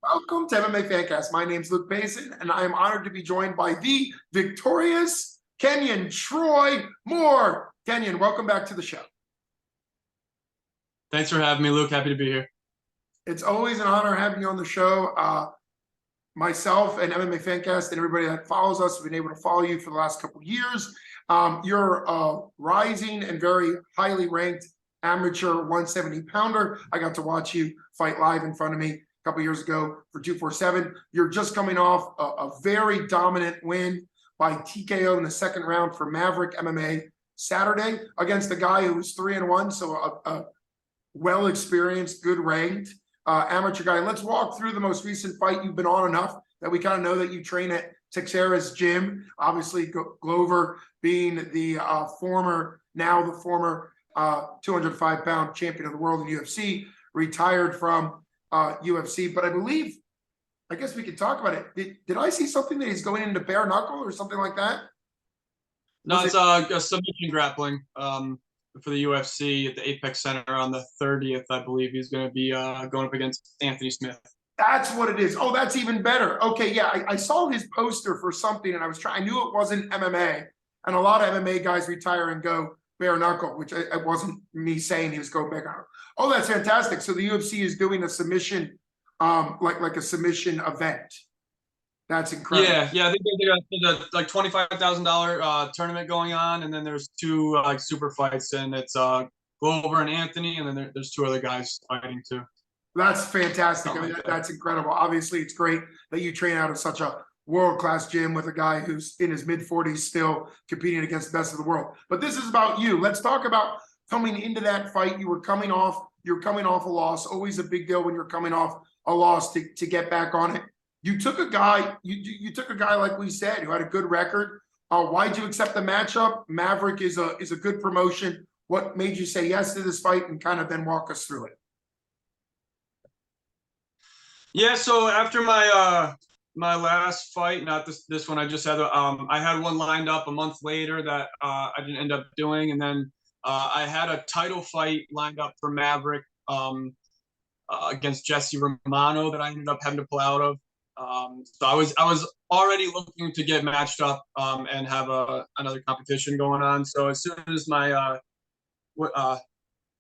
Welcome to MMA Fancast. My name's Luke Payson, and I am honored to be joined by the victorious Kenyon Moore. Kenyon, welcome back to the show. Thanks for having me, Luke. Happy to be here. It's always an honor having you on the show. Myself and MMA Fancast and everybody that follows us have been able to follow you for the last couple of years. You're a rising and very highly ranked amateur 170-pounder. I got to watch you fight live in front of me a couple years ago for 247. You're just coming off a very dominant win by TKO in the second round for Maverick MMA Saturday against a guy who was 3-1, so a well-experienced, good ranked amateur guy. Let's walk through the most recent fight. You've been on enough that we kind of know that you train at Texera's gym. Obviously, Glover being the former 205-pound champion of the world in UFC, retired from UFC. But I guess we could talk about it. Did I see something that he's going into bare knuckle or something like that? No, it's a submission grappling for the UFC at the Apex Center on the 30th. I believe he's going to be going up against Anthony Smith. That's what it is. Oh, that's even better. Okay, yeah, I saw his poster for something, and I knew it wasn't MMA, and a lot of MMA guys retire and go bare knuckle, which it wasn't me saying he was going bare knuckle. Oh, that's fantastic. So the UFC is doing a submission, like a submission event. That's incredible. Yeah. I think there's a like $25,000 tournament going on, and then there's two like super fights, and it's Glover and Anthony, and then there's two other guys fighting too. That's fantastic. I mean, that's incredible. Obviously, it's great that you train out of such a world-class gym with a guy who's in his mid-40s still competing against the best of the world. But this is about you. Let's talk about coming into that fight. You're coming off a loss. Always a big deal when you're coming off a loss to get back on it. You took a guy, you took a guy, like we said, who had a good record. Why'd you accept the matchup? Maverick is a good promotion. What made you say yes to this fight, and kind of then walk us through it? Yeah, so after my my last fight, not this one, I just had I had one lined up a month later that I didn't end up doing, and then I had a title fight lined up for Maverick against Jesse Romano that I ended up having to pull out of. So I was already looking to get matched up and have another competition going on. So as soon as my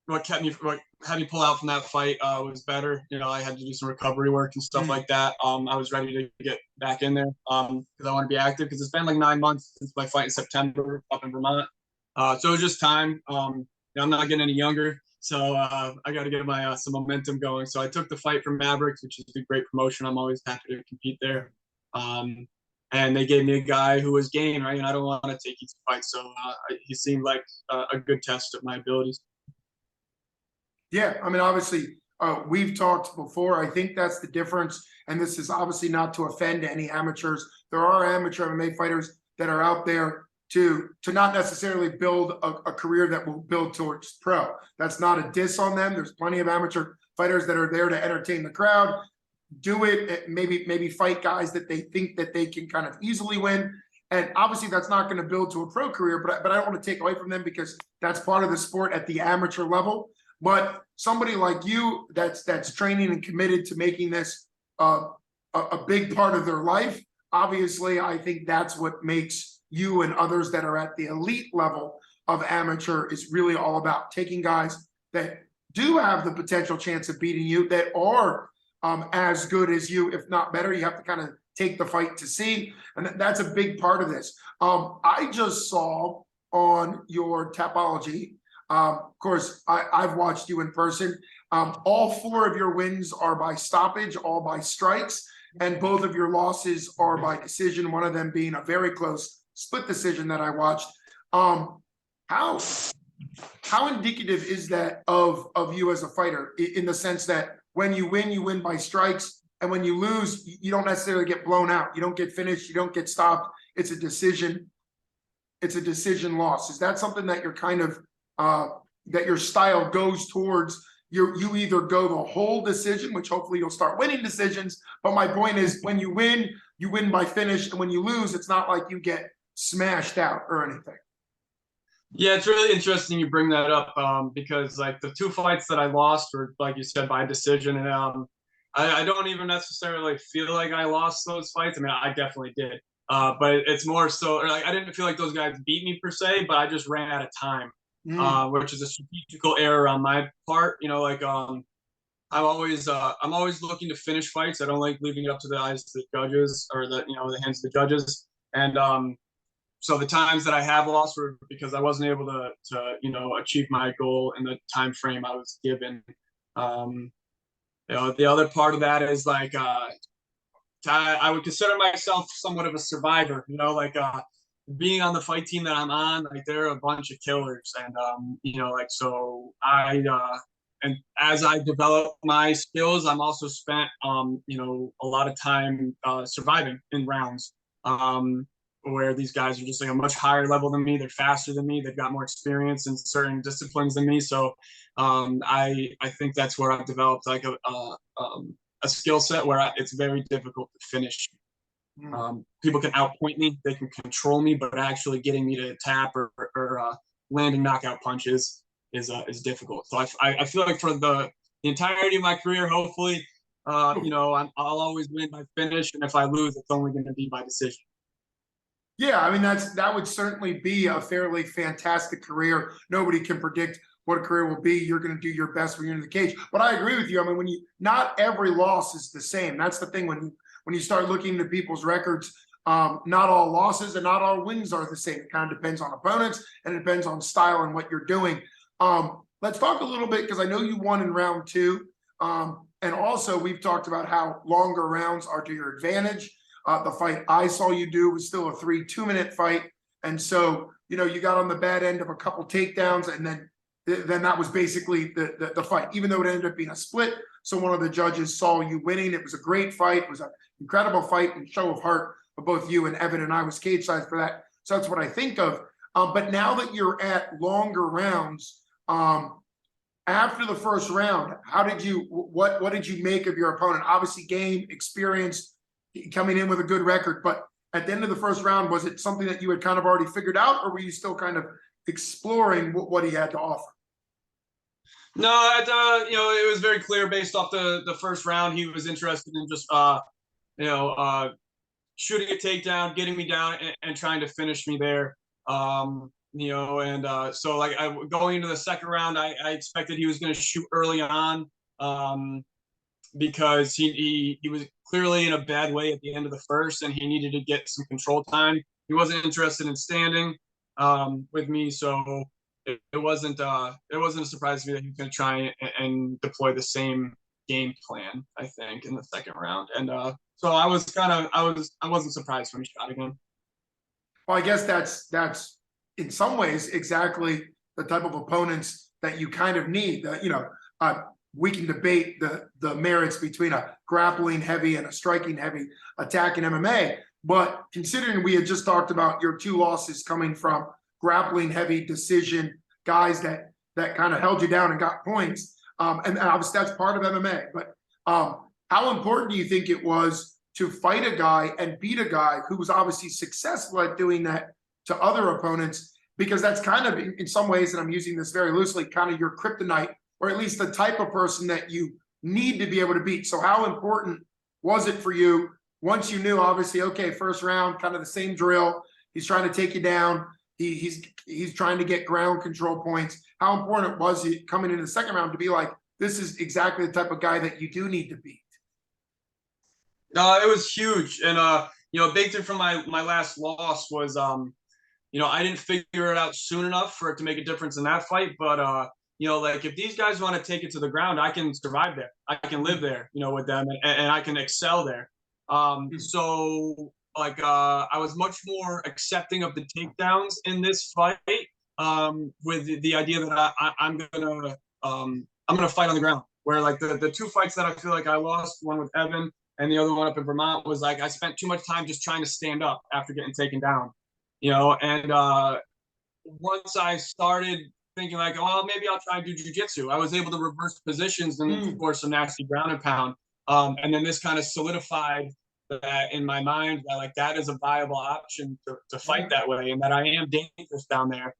what had me pull out from that fight was better. You know, I had to do some recovery work and stuff like that. I was ready to get back in there because I want to be active, because it's been like 9 months since my fight in September up in Vermont. So it was just time. I'm not getting any younger, so I got to get my some momentum going. So I took the fight from Mavericks, which is a great promotion. I'm always happy to compete there. And they gave me a guy who was game, right? And I don't want to take each fight, so he seemed like a good test of my abilities. Yeah, I mean, obviously, we've talked before. I think that's the difference, and this is obviously not to offend any amateurs. There are amateur MMA fighters that are out there to not necessarily build a career that will build towards pro. That's not a diss on them. There's plenty of amateur fighters that are there to entertain the crowd, do it, maybe fight guys that they think that they can kind of easily win. And obviously, that's not going to build to a pro career, but I don't want to take away from them, because that's part of the sport at the amateur level. But somebody like you that's training and committed to making this a big part of their life, obviously, I think that's what makes you and others that are at the elite level of amateur is really all about taking guys that do have the potential chance of beating you, that are as good as you, if not better. You have to kind of take the fight to see, and that's a big part of this. I just saw on your Tapology, of course, I've watched you in person. All 4 of your wins are by stoppage, all by strikes, and both of your losses are by decision, one of them being a very close split decision that I watched. How indicative is that of you as a fighter, in the sense that when you win by strikes, and when you lose, you don't necessarily get blown out, you don't get finished, you don't get stopped. It's a decision loss. Is that something that you're kind of that your style goes towards? You either go the whole decision, which hopefully you'll start winning decisions. But my point is, when you win by finish, and when you lose, it's not like you get smashed out or anything. Yeah, it's really interesting you bring that up because like the 2 fights that I lost were, like you said, by decision. And I don't even necessarily feel like I lost those fights. I mean, I definitely did. But it's more so like I didn't feel like those guys beat me per se, but I just ran out of time, Mm, which is a strategical error on my part. You know, like I'm always looking to finish fights. I don't like leaving it up to the eyes of the judges or the hands of the judges. And so the times that I have lost were because I wasn't able to achieve my goal in the time frame I was given. Um, the other part of that is like I would consider myself somewhat of a survivor. Like being on the fight team that I'm on, like they're a bunch of killers, and like so and as I develop my skills, I'm also spent a lot of time surviving in rounds. Where these guys are just like a much higher level than me. They're faster than me. They've got more experience in certain disciplines than me. So I think that's where I've developed like a skill set where it's very difficult to finish. mm. People can outpoint me, they can control me, but actually getting me to tap or landing knockout punches is difficult. So I feel like for the entirety of my career, hopefully, I'll always win by finish, and if I lose, it's only going to be by decision. Yeah, I mean that would certainly be a fairly fantastic career. Nobody can predict what a career will be. You're going to do your best when you're in the cage. But I agree with you. I mean, not every loss is the same. That's the thing when you start looking into people's records. Not all losses and not all wins are the same. It kind of depends on opponents and it depends on style and what you're doing. Let's talk a little bit because I know you won in round two. And also we've talked about how longer rounds are to your advantage. The fight I saw you do was still a 2-minute fight. And so, you got on the bad end of a couple takedowns and then that was basically the fight, even though it ended up being a split. So one of the judges saw you winning. It was a great fight. It was an incredible fight and show of heart of both you and Evan, and I was cage side for that. So that's what I think of. But now that you're at longer rounds, after the first round, what did you make of your opponent? Obviously game, experience, coming in with a good record, but at the end of the first round, was it something that you had kind of already figured out, or were you still kind of exploring what he had to offer? No, it was very clear based off the first round. He was interested in just shooting a takedown, getting me down, and trying to finish me there. So like going into the second round, I expected he was going to shoot early on. Because he was clearly in a bad way at the end of the first, and he needed to get some control time. He wasn't interested in standing with me, so it wasn't a surprise to me that he was going to try and deploy the same game plan. I think in the second round, and so I wasn't surprised when he shot again. Well, I guess that's in some ways exactly the type of opponents that you kind of need. We can debate the merits between a grappling heavy and a striking heavy attack in MMA. But considering we had just talked about your two losses coming from grappling heavy decision guys that kind of held you down and got points, and obviously that's part of MMA. But how important do you think it was to fight a guy and beat a guy who was obviously successful at doing that to other opponents? Because that's kind of, in some ways, and I'm using this very loosely, kind of your kryptonite, or at least the type of person that you need to be able to beat. So how important was it for you once you knew, obviously, okay, first round, kind of the same drill. He's trying to take you down. He's trying to get ground control points. How important was it coming into the second round to be like, this is exactly the type of guy that you do need to beat? It was huge. And, a big thing from my last loss was, I didn't figure it out soon enough for it to make a difference in that fight. But, like if these guys want to take it to the ground, I can survive there. I can live there, with them, and I can excel there. So like I was much more accepting of the takedowns in this fight, with the idea that I'm gonna fight on the ground. Where like the two fights that I feel like I lost, one with Evan and the other one up in Vermont, was like I spent too much time just trying to stand up after getting taken down, and once I started thinking like, oh, maybe I'll try and do jujitsu, I was able to reverse positions and force some nasty ground and pound. And then this kind of solidified that in my mind that like that is a viable option to fight that way, and that I am dangerous down there,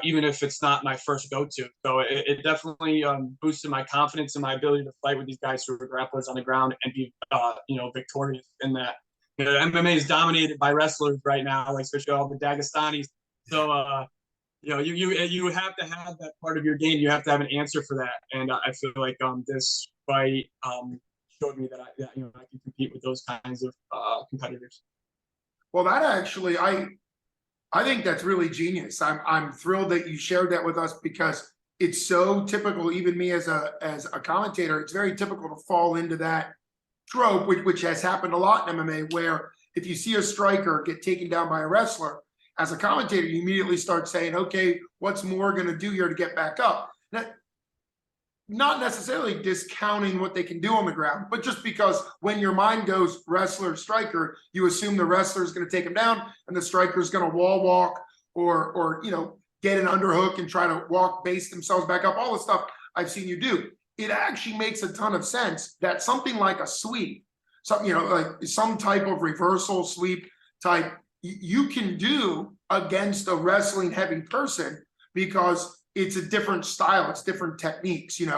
even if it's not my first go-to. So it definitely boosted my confidence and my ability to fight with these guys who are grapplers on the ground and be victorious in that. MMA is dominated by wrestlers right now, like especially all the Dagestanis. So you have to have that part of your game. You have to have an answer for that, and I feel like this fight showed me that I can compete with those kinds of competitors. Well, that actually, I think that's really genius. I'm thrilled that you shared that with us because it's so typical. Even me as a commentator, it's very typical to fall into that trope, which has happened a lot in MMA, where if you see a striker get taken down by a wrestler, as a commentator, you immediately start saying, okay, what's Moore going to do here to get back up? Not necessarily discounting what they can do on the ground, but just because when your mind goes wrestler, striker, you assume the wrestler is going to take him down and the striker is going to wall walk or get an underhook and try to walk, base themselves back up, all the stuff I've seen you do. It actually makes a ton of sense that something like a sweep, like some type of reversal sweep type, you can do against a wrestling heavy person because it's a different style, it's different techniques, and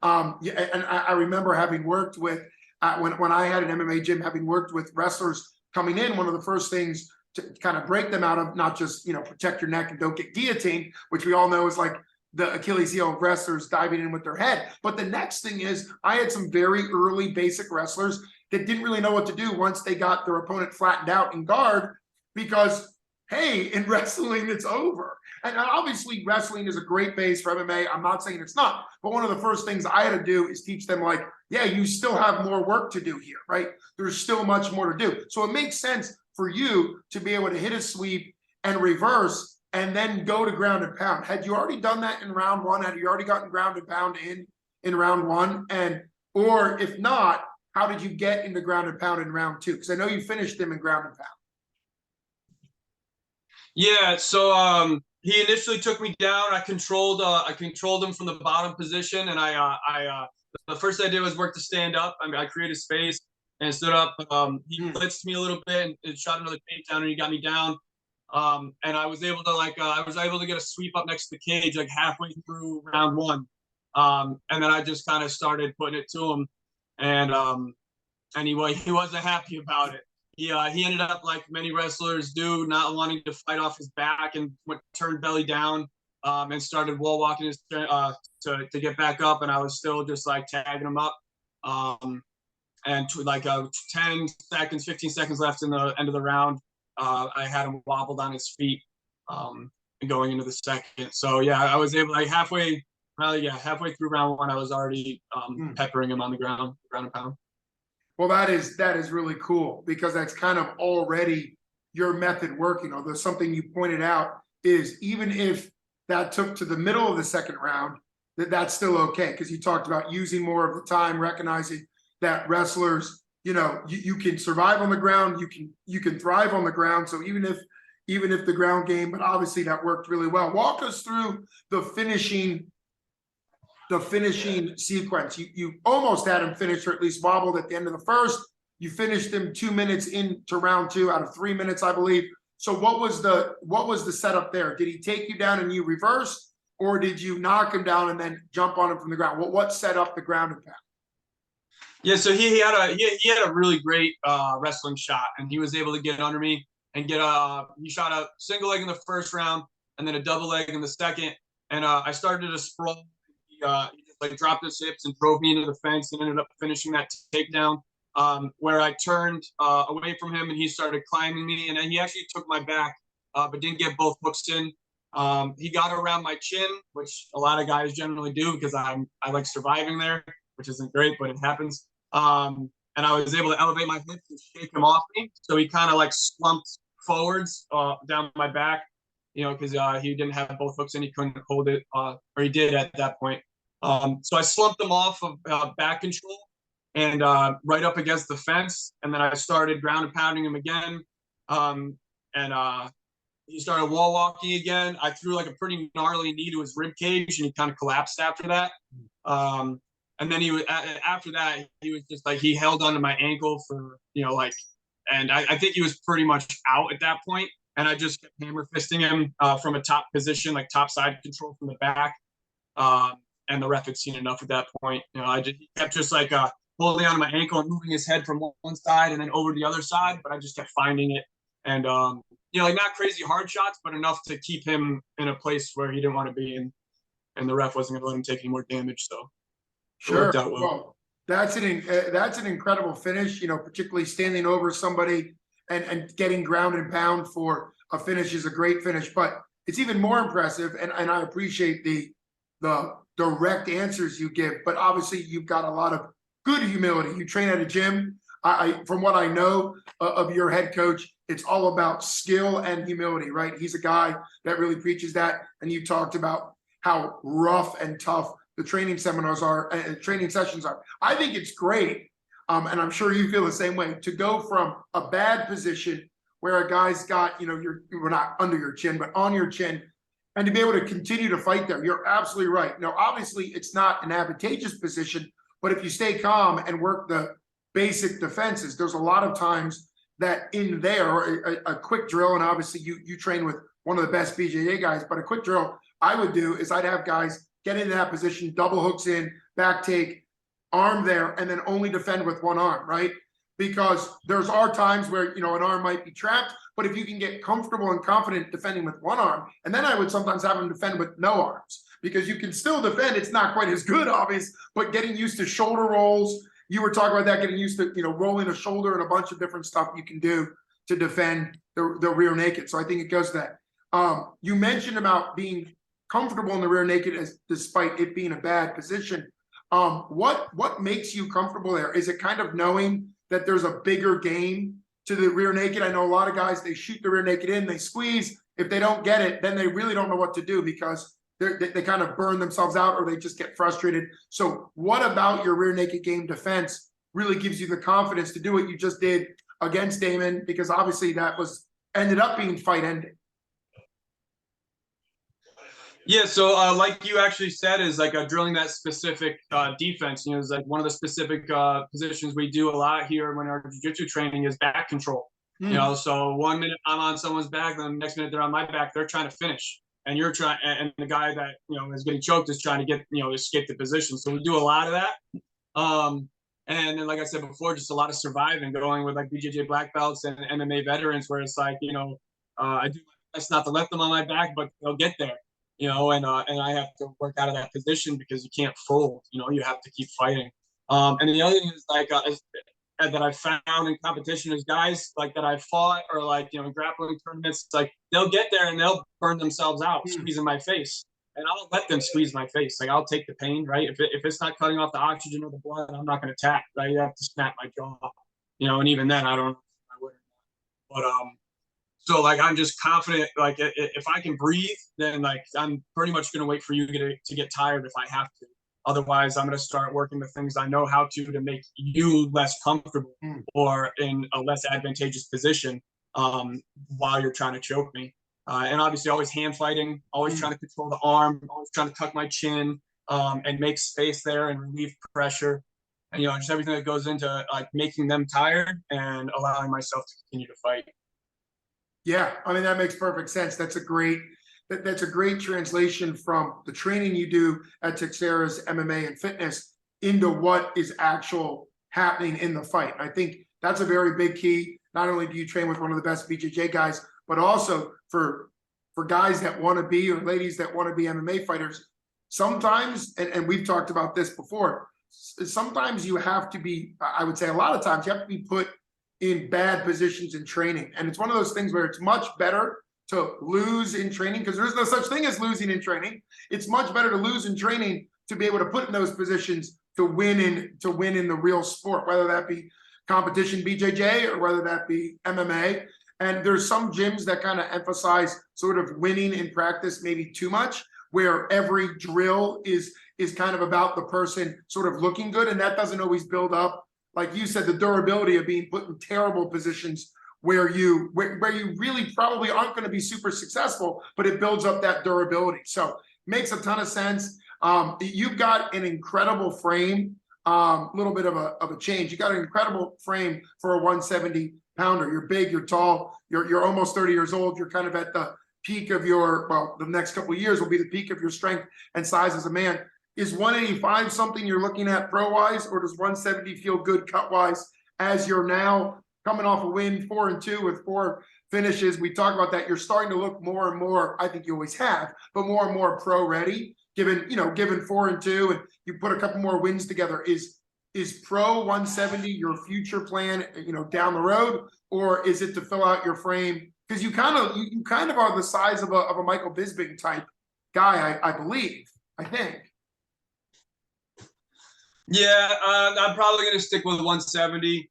I remember having worked with, when I had an MMA gym, having worked with wrestlers coming in, one of the first things to kind of break them out of, not just, protect your neck and don't get guillotined, which we all know is like the Achilles heel of wrestlers diving in with their head. But the next thing is I had some very early basic wrestlers that didn't really know what to do once they got their opponent flattened out in guard, because hey, in wrestling, it's over. And obviously wrestling is a great base for MMA. I'm not saying it's not, but one of the first things I had to do is teach them like, yeah, you still have more work to do here, right? There's still much more to do. So it makes sense for you to be able to hit a sweep and reverse and then go to ground and pound. Had you already done that in round one? Had you already gotten ground and pound in round one? Or if not, how did you get into ground and pound in round two? Because I know you finished them in ground and pound. Yeah, so he initially took me down. I controlled him from the bottom position, and the first thing I did was work to stand up. I created space and stood up. He blitzed me a little bit and shot another takedown, and he got me down. And I was able to get a sweep up next to the cage like halfway through round one. And then I just kind of started putting it to him, and he wasn't happy about it. He ended up, like many wrestlers do, not wanting to fight off his back and turned belly down and started wall walking to get back up. And I was still just like tagging him up. And 10 seconds, 15 seconds left in the end of the round, I had him wobbled on his feet going into the second. So yeah, I was able, like halfway through round one, I was already peppering him on the ground and pound. Well, that is really cool because that's kind of already your method working. Although something you pointed out is even if that took to the middle of the second round, that's still okay, because you talked about using more of the time, recognizing that wrestlers, you can survive on the ground, you can thrive on the ground. So even if the ground game, but obviously that worked really well. Walk us through the finishing sequence. You almost had him finished, or at least wobbled at the end of the first. You finished him 2 minutes into round two out of 3 minutes, I believe. So what was the setup there? Did he take you down and you reversed, or did you knock him down and then jump on him from the ground? What set up the ground and pound? Yeah, so he had a really great wrestling shot, and he was able to get under me and he shot a single leg in the first round and then a double leg in the second, and I started to sprawl. He just dropped his hips and drove me into the fence and ended up finishing that takedown, where I turned away from him and he started climbing me, and then he actually took my back, but didn't get both hooks in. He got around my chin, which a lot of guys generally do because I like surviving there, which isn't great, but it happens. And I was able to elevate my hips and shake him off me, so he kind of like slumped forwards down my back, because he didn't have both hooks and he couldn't hold it, or he did at that point. So I slumped him off of back control and right up against the fence, and then I started ground and pounding him again, and he started wall walking again. I threw like a pretty gnarly knee to his rib cage, and he kind of collapsed after that. And then after that, he was just like, he held onto my ankle for like And I think he was pretty much out at that point. And I just kept hammer fisting him from a top position, like top side control from the back. And the ref had seen enough at that point. You know, he kept just like holding on to my ankle and moving his head from one side and then over to the other side. But I just kept finding it. And, you know, like not crazy hard shots, but enough to keep him in a place where he didn't want to be. And the ref wasn't going to let him take any more damage. So Sure. it worked out well. Well, that's an incredible finish, you know, particularly standing over somebody and getting ground and pound for a finish is a great finish. But it's even more impressive, and I appreciate the direct answers you give, but obviously you've got a lot of good humility. You train at a gym. From what I know of your head coach, it's all about skill and humility, right? He's a guy that really preaches that. And you talked about how rough and tough the training seminars are and training sessions are. I think it's great. And I'm sure you feel the same way, to go from a bad position where a guy's got, you know, we're not under your chin, but on your chin, and to be able to continue to fight there. You're absolutely right. Now, obviously, it's not an advantageous position, but if you stay calm and work the basic defenses, there's a lot of times that in there, a quick drill, and obviously you train with one of the best BJJ guys, but a quick drill I would do is I'd have guys get into that position, double hooks in, back take, arm there, and then only defend with one arm, right? Because there's times where, you know, an arm might be trapped, but if you can get comfortable and confident defending with one arm, and then I would sometimes have them defend with no arms, because you can still defend. It's not quite as good, obviously, but getting used to shoulder rolls. You were talking about that, getting used to, you know, rolling a shoulder and a bunch of different stuff you can do to defend the rear naked. So I think it goes to that. You mentioned about being comfortable in the rear naked despite it being a bad position. What makes you comfortable there? Is it kind of knowing that there's a bigger game to the rear naked? I know a lot of guys, they shoot the rear naked in, they squeeze. If they don't get it, then they really don't know what to do, because they kind of burn themselves out, or they just get frustrated. So what about your rear naked game defense really gives you the confidence to do what you just did against Damon? Because obviously that ended up being fight ending. Yeah, so like you actually said, is like drilling that specific defense. You know, it's like one of the specific positions we do a lot here when our jiu-jitsu training is back control. You know, so 1 minute I'm on someone's back, then the next minute they're on my back, they're trying to finish. And you're trying, and the guy that, you know, is getting choked is trying to get, you know, escape the position. So we do a lot of that. And then, like I said before, just a lot of surviving, going with like BJJ black belts and MMA veterans, where it's like, you know, I do my best not to let them on my back, but they'll get there. You know, and I have to work out of that position because you can't fold. You know, you have to keep fighting. And the other thing is like that I found in competition is guys like that I fought, or like, you know, in grappling tournaments, like they'll get there and they'll burn themselves out, squeezing my face, and I'll let them squeeze my face. Like I'll take the pain, right? If it's not cutting off the oxygen or the blood, I'm not going to tap. Right? You have to snap my jaw. You know, and even then I don't know if I would or not. But so like I'm just confident, like if I can breathe, then like I'm pretty much going to wait for you to get tired if I have to. Otherwise, I'm going to start working the things I know how to make you less comfortable or in a less advantageous position while you're trying to choke me. And obviously always hand fighting, always trying to control the arm, always trying to tuck my chin and make space there and relieve pressure. And, you know, just everything that goes into like making them tired and allowing myself to continue to fight. Yeah, I mean, that makes perfect sense. That's a great translation from the training you do at Texera's MMA and fitness into what is actual happening in the fight. I think that's a very big key. Not only do you train with one of the best BJJ guys, but also for guys that want to be, or ladies that want to be MMA fighters. Sometimes, and we've talked about this before, sometimes you have to be, I would say a lot of times, you have to be put in bad positions in training. And it's one of those things where it's much better to lose in training, because there's no such thing as losing in training. It's much better to lose in training to be able to put in those positions to win in the real sport, whether that be competition BJJ or whether that be MMA. And there's some gyms that kind of emphasize sort of winning in practice maybe too much, where every drill is kind of about the person sort of looking good, and that doesn't always build up, like you said, the durability of being put in terrible positions where you really probably aren't going to be super successful, but it builds up that durability. So makes a ton of sense. You've got an incredible frame. little bit of a change. You got an incredible frame for a 170 pounder. You're big, you're tall, you're almost 30 years old. You're kind of at the peak of your, well, the next couple of years will be the peak of your strength and size as a man. Is 185 something you're looking at pro-wise, or does 170 feel good cut-wise as you're now coming off a win, 4-2 with 4 finishes? We talk about that. You're starting to look more and more, I think you always have, but more and more pro-ready, given 4-2 and you put a couple more wins together. Is pro 170 your future plan, down the road, or is it to fill out your frame? Because you kind of are the size of a Michael Bisping type guy, I believe, I think. Yeah, I'm probably gonna stick with 170.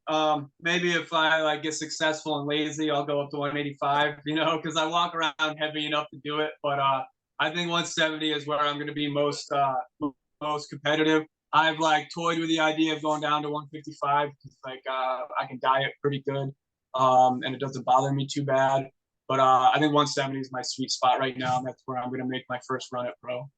Maybe if I get successful and lazy, I'll go up to 185. Because I walk around heavy enough to do it. But I think 170 is where I'm gonna be most competitive. I've toyed with the idea of going down to 155 because I can diet pretty good, and it doesn't bother me too bad. But I think 170 is my sweet spot right now, and that's where I'm gonna make my first run at pro.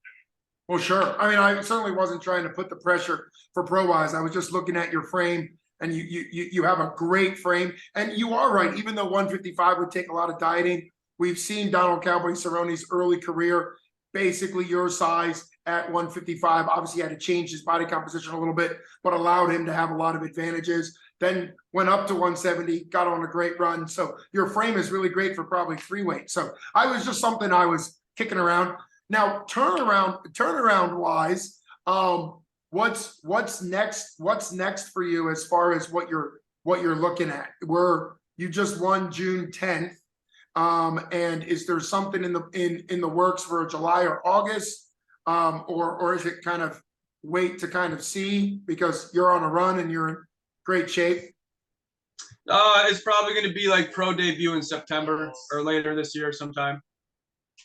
Well, sure. I mean, I certainly wasn't trying to put the pressure for pro-wise. I was just looking at your frame, and you have a great frame. And you are right, even though 155 would take a lot of dieting, we've seen Donald Cowboy Cerrone's early career, basically your size at 155. Obviously, he had to change his body composition a little bit, but allowed him to have a lot of advantages. Then went up to 170, got on a great run. So your frame is really great for probably free weight. So I was just something I was kicking around. Now, turnaround wise, what's next? What's next for you as far as what you're looking at? You just won June 10th, and is there something in the works for July or August, or is it kind of wait to kind of see because you're on a run and you're in great shape? It's probably going to be pro debut in September or later this year sometime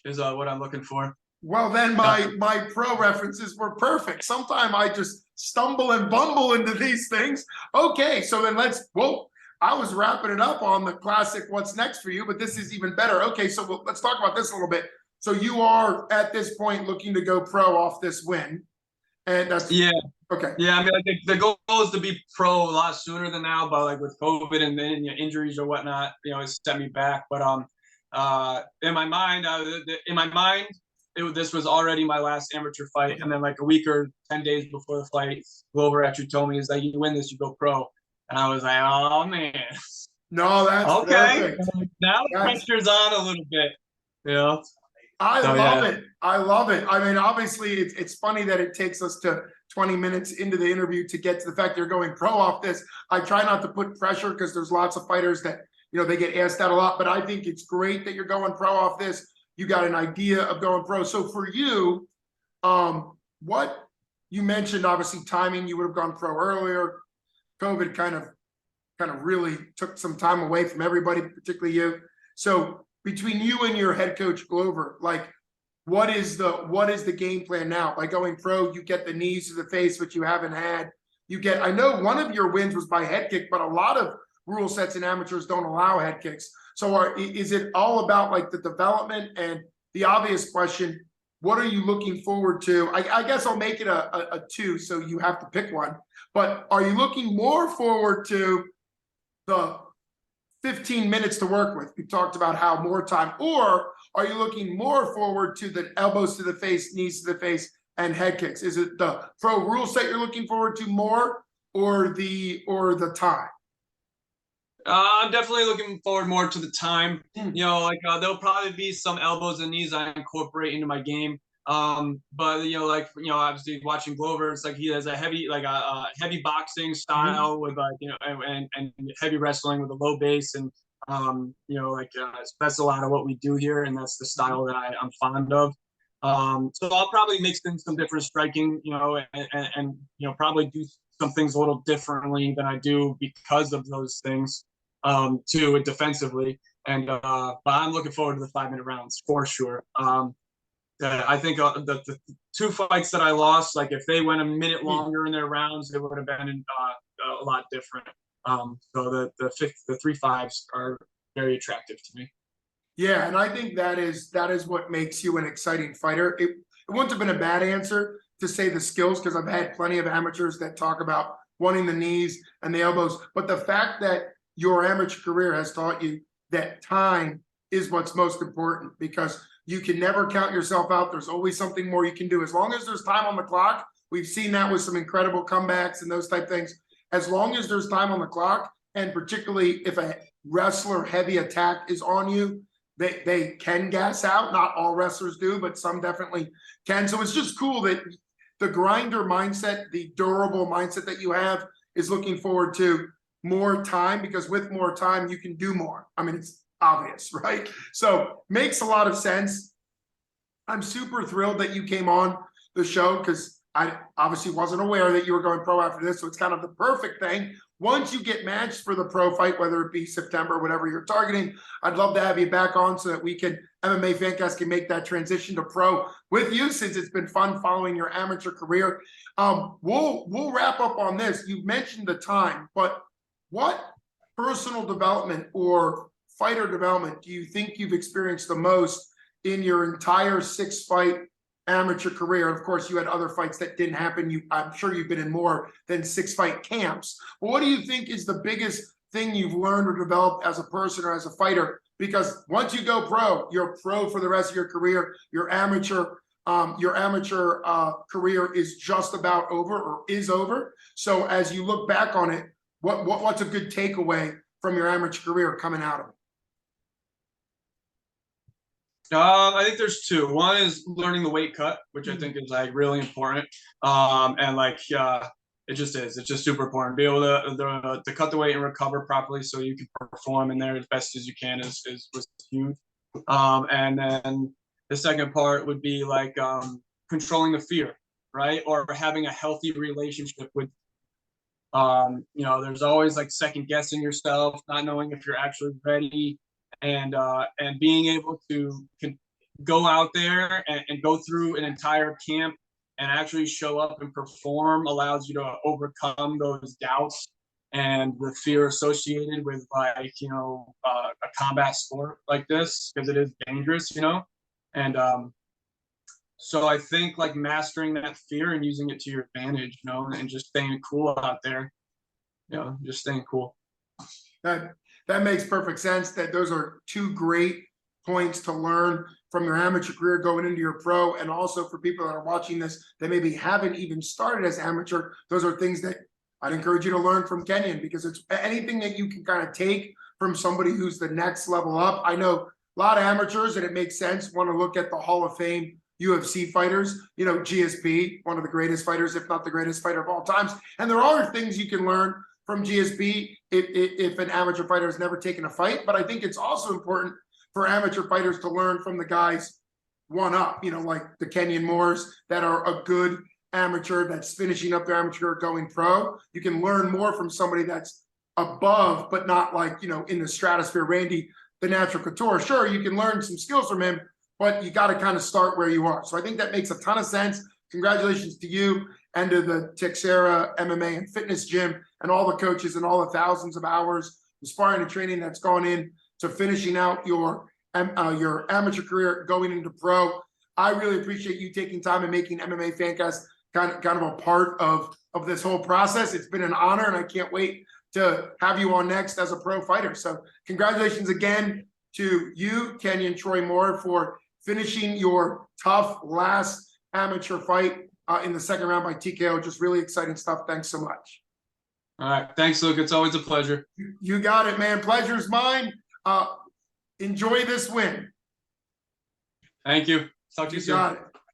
is what I'm looking for. Well, then my pro references were perfect. Sometimes I just stumble and bumble into these things. Okay, so then I was wrapping it up on the classic what's next for you, but this is even better. Okay, so let's talk about this a little bit. So you are at this point looking to go pro off this win. And that's okay. Yeah, I mean, I think the goal is to be pro a lot sooner than now, but with COVID and then injuries or whatnot, it's set me back. But in my mind, this was already my last amateur fight, and then a week or 10 days before the fight, Glover actually told me, "Is that you win this, you go pro," and I was like, "Oh man, no, that's okay." Perfect. Now the pressure's on a little bit, I love it. I love it. I mean, obviously, it's funny that it takes us to 20 minutes into the interview to get to the fact you're going pro off this. I try not to put pressure because there's lots of fighters that they get asked that a lot, but I think it's great that you're going pro off this. You got an idea of going pro. So for you, what you mentioned, obviously timing, you would have gone pro earlier. COVID kind of really took some time away from everybody, particularly you. So between you and your head coach Glover, what is the game plan now? By going pro, you get the knees to the face, which you haven't had. I know one of your wins was by head kick, but a lot of rule sets in amateurs don't allow head kicks. So is it all about the development? And the obvious question, what are you looking forward to? I guess I'll make it a 2, so you have to pick one. But are you looking more forward to the 15 minutes to work with? We talked about how more time. Or are you looking more forward to the elbows to the face, knees to the face, and head kicks? Is it the pro rule set you're looking forward to more, or the time? I'm definitely looking forward more to the time. There'll probably be some elbows and knees I incorporate into my game. But obviously watching Glover, it's he has a heavy heavy boxing style with and heavy wrestling with a low base, and that's a lot of what we do here, and that's the style that I'm fond of. So I'll probably mix in some different striking, and probably do some things a little differently than I do because of those things. To it defensively, and but I'm looking forward to the 5-minute rounds for sure. I think the 2 fights that I lost, if they went a minute longer in their rounds, it would have been a lot different. So the 3 5s are very attractive to me. Yeah, and I think that is what makes you an exciting fighter. It wouldn't have been a bad answer to say the skills, because I've had plenty of amateurs that talk about wanting the knees and the elbows, but the fact that your amateur career has taught you that time is what's most important, because you can never count yourself out. There's always something more you can do. As long as there's time on the clock, we've seen that with some incredible comebacks and those type things. As long as there's time on the clock, and particularly if a wrestler heavy attack is on you, they can gas out. Not all wrestlers do, but some definitely can. So it's just cool that the grinder mindset, the durable mindset that you have, is looking forward to more time, because with more time, you can do more. I mean, it's obvious, right? So makes a lot of sense. I'm super thrilled that you came on the show, because I obviously wasn't aware that you were going pro after this. So it's kind of the perfect thing. Once you get matched for the pro fight, whether it be September, whatever you're targeting, I'd love to have you back on so that we can, MMA Fancast can make that transition to pro with you, since it's been fun following your amateur career. We'll wrap up on this. You've mentioned the time, but what personal development or fighter development do you think you've experienced the most in your entire 6-fight amateur career? Of course, you had other fights that didn't happen. I'm sure you've been in more than 6-fight camps. But what do you think is the biggest thing you've learned or developed as a person or as a fighter? Because once you go pro, you're pro for the rest of your career. Your amateur career is just about over, or is over. So as you look back on it, what's a good takeaway from your amateur career coming out of it? I think there's two. One is learning the weight cut, which I think is like really important. And like it just is. It's just super important. Be able to cut the weight and recover properly so you can perform in there as best as you can was huge. And then the second part would be like controlling the fear, right? Or having a healthy relationship with there's always like second guessing yourself, not knowing if you're actually ready, and being able to go out there and go through an entire camp and actually show up and perform allows you to overcome those doubts and the fear associated with like a combat sport like this, because it is dangerous, and so I think like mastering that fear and using it to your advantage, and just staying cool out there, just staying cool. That makes perfect sense. That those are two great points to learn from your amateur career going into your pro, and also for people that are watching this that maybe haven't even started as amateur. Those are things that I'd encourage you to learn from Kenyon, because it's anything that you can kind of take from somebody who's the next level up. I know a lot of amateurs, and it makes sense, want to look at the Hall of Fame UFC fighters, GSP, one of the greatest fighters, if not the greatest fighter of all times. And there are things you can learn from GSP if an amateur fighter has never taken a fight. But I think it's also important for amateur fighters to learn from the guys one up, like the Kenyon Moores that are a good amateur that's finishing up their amateur going pro. You can learn more from somebody that's above, but not like, in the stratosphere. Randy, the natural couture, sure, you can learn some skills from him, but you got to kind of start where you are. So I think that makes a ton of sense. Congratulations to you and to the Texera MMA and Fitness Gym and all the coaches and all the thousands of hours of sparring and training that's gone in to finishing out your amateur career going into pro. I really appreciate you taking time and making MMA Fancast kind of a part of this whole process. It's been an honor, and I can't wait to have you on next as a pro fighter. So congratulations again to you, Kenyon Troy Moore, for finishing your tough last amateur fight in the second round by TKO. Just really exciting stuff. Thanks so much. All right. Thanks, Luke. It's always a pleasure. You got it, man. Pleasure's mine. Enjoy this win. Thank you. Talk to you soon. Got it.